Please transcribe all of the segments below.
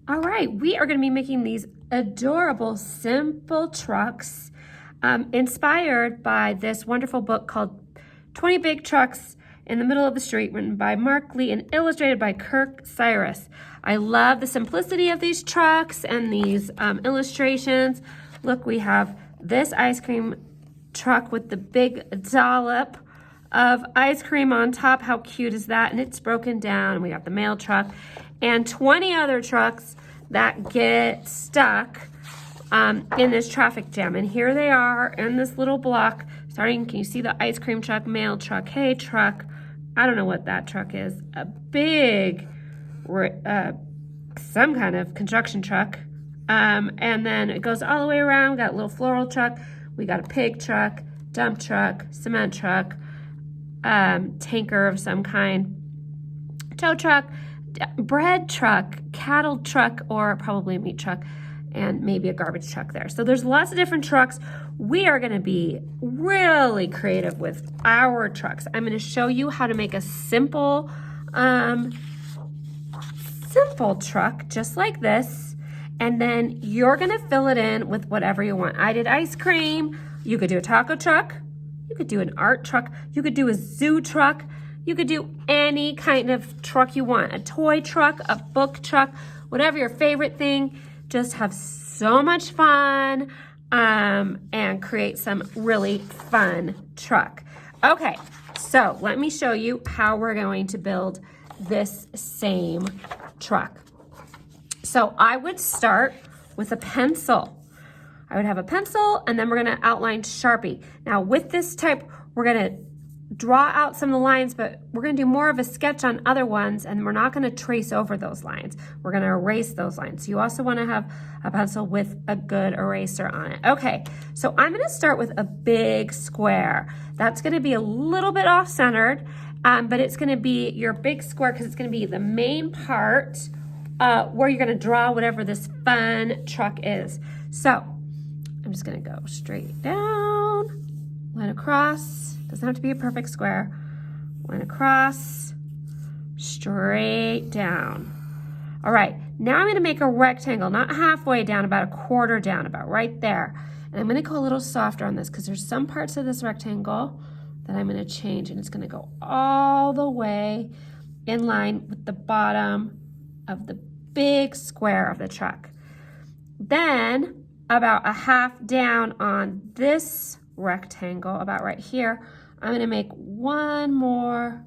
All right, we are going to be making these adorable, simple trucks inspired by this wonderful book called 20 Big Trucks in the Middle of the Street, written by Mark Lee and illustrated by Kirk Cyrus. I love the simplicity of these trucks and these illustrations. Look, we have this ice cream truck with the big dollop of ice cream on top. How cute is that? And it's broken down. We got the mail truck and 20 other trucks that get stuck in this traffic jam. And here they are in this little block. Starting, can you see the ice cream truck, mail truck, hay truck? I don't know what that truck is. A big, some kind of construction truck. And then it goes all the way around. We got a little floral truck. We got a pig truck, dump truck, cement truck, tanker of some kind, tow truck, bread truck, cattle truck, or probably a meat truck, and maybe a garbage truck there. So there's lots of different trucks. We are gonna be really creative with our trucks. I'm gonna show you how to make a simple truck just like this, and then you're gonna fill it in with whatever you want. I did ice cream. You could do a taco truck. You could do an art truck. You could do a zoo truck. You could do any kind of truck you want. A toy truck, a book truck, whatever your favorite thing. Just have so much fun and create some really fun truck. Okay, so let me show you how we're going to build this same truck. So I would start with a pencil. I would have a pencil, and then we're gonna outline Sharpie. Now with this type, we're gonna draw out some of the lines, but we're gonna do more of a sketch on other ones, and we're not gonna trace over those lines. We're gonna erase those lines. So you also wanna have a pencil with a good eraser on it. Okay, so I'm gonna start with a big square. That's gonna be a little bit off-centered, but it's gonna be your big square because it's gonna be the main part where you're gonna draw whatever this fun truck is. So I'm just gonna go straight down, line across. Doesn't have to be a perfect square. Line across, straight down. All right, now I'm gonna make a rectangle, not halfway down, about a quarter down, about right there. And I'm gonna go a little softer on this because there's some parts of this rectangle that I'm gonna change, and it's gonna go all the way in line with the bottom of the big square of the truck. Then about a half down on this rectangle, about right here, I'm gonna make one more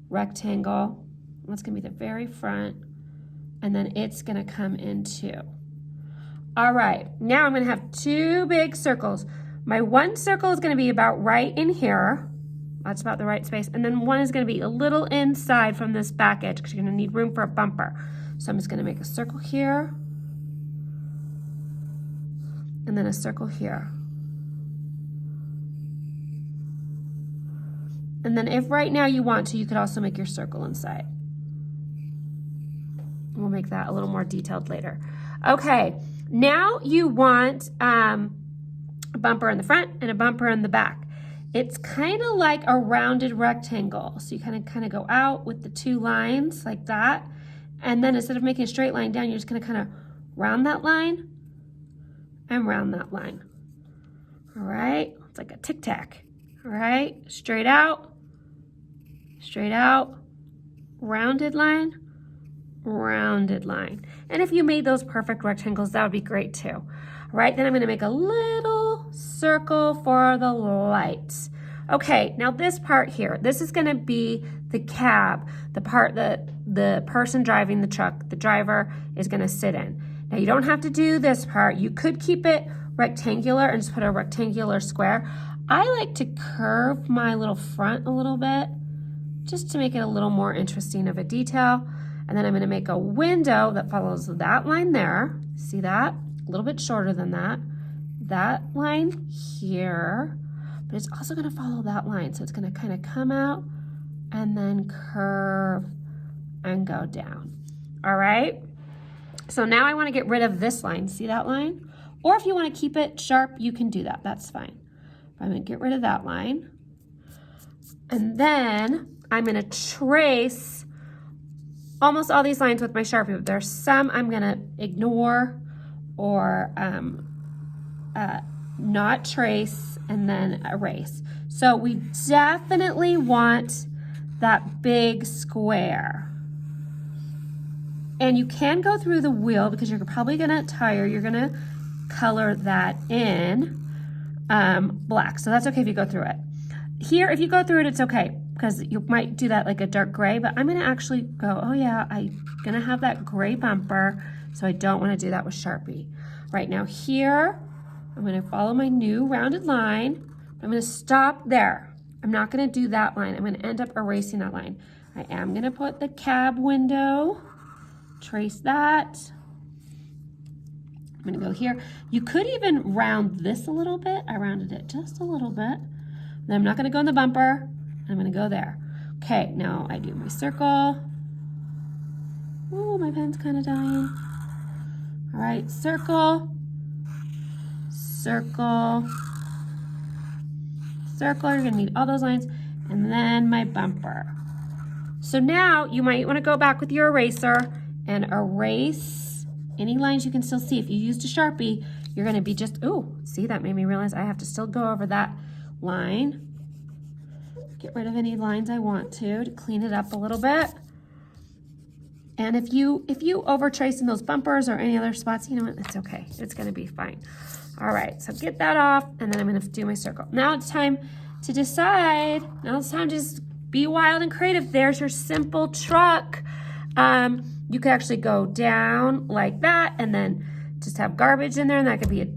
rectangle. That's gonna be the very front, and then it's gonna come in too. All right, now I'm gonna have two big circles. My one circle is gonna be about right in here. That's about the right space. And then one is gonna be a little inside from this back edge because you're gonna need room for a bumper. So I'm just gonna make a circle here, and then a circle here. And then if right now you want to, you could also make your circle inside. We'll make that a little more detailed later. Okay, now you want a bumper in the front and a bumper in the back. It's kind of like a rounded rectangle. So you kind of go out with the two lines like that. And then instead of making a straight line down, you're just gonna kind of round that line and round that line. All right, it's like a tic-tac. All right, straight out, rounded line, rounded line. And if you made those perfect rectangles, that would be great too. All right, then I'm gonna make a little circle for the lights. Okay, now this part here, this is gonna be the cab, the part that the person driving the truck, the driver, is gonna sit in. Now you don't have to do this part. You could keep it rectangular and just put a rectangular square. I like to curve my little front a little bit just to make it a little more interesting of a detail. And then I'm gonna make a window that follows that line there. See that? A little bit shorter than that. That line here, but it's also gonna follow that line. So it's gonna kind of come out and then curve and go down. All right? So now I wanna get rid of this line. See that line? Or if you wanna keep it sharp, you can do that, that's fine. I'm gonna get rid of that line. And then I'm gonna trace almost all these lines with my Sharpie, but there's some I'm gonna ignore or not trace and then erase. So we definitely want that big square. And you can go through the wheel because you're probably gonna tire. You're gonna color that in black. So that's okay if you go through it. Here, if you go through it, it's okay because you might do that like a dark gray, but I'm gonna actually go, oh yeah, I'm gonna have that gray bumper, so I don't wanna do that with Sharpie. Right now here, I'm gonna follow my new rounded line. I'm gonna stop there. I'm not gonna do that line. I'm gonna end up erasing that line. I am gonna put the cab window, trace that. I'm gonna go here. You could even round this a little bit. I rounded it just a little bit. Then I'm not gonna go in the bumper. I'm gonna go there. Okay, now I do my circle. Ooh, my pen's kind of dying. All right, circle, circle, circle. You're gonna need all those lines. And then my bumper. So now you might wanna go back with your eraser and erase any lines you can still see. If you used a Sharpie, you're gonna be just, ooh, see, that made me realize I have to still go over that line. Get rid of any lines I want to clean it up a little bit. And if you over trace in those bumpers or any other spots, you know what, it's okay. It's gonna be fine. All right, so get that off, and then I'm gonna do my circle. Now it's time to decide. Now it's time to just be wild and creative. There's your simple truck. You could actually go down like that and then just have garbage in there, and that could be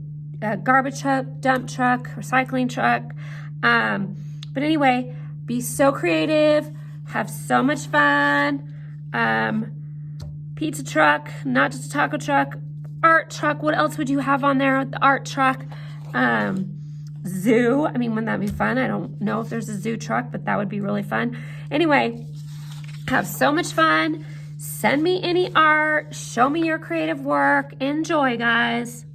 a garbage truck, dump truck, recycling truck. But anyway, be so creative, have so much fun. Pizza truck, not just a taco truck, art truck. What else would you have on there? The art truck. Zoo. I mean, wouldn't that be fun? I don't know if there's a zoo truck, but that would be really fun. Anyway, have so much fun. Send me any art. Show me your creative work. Enjoy, guys.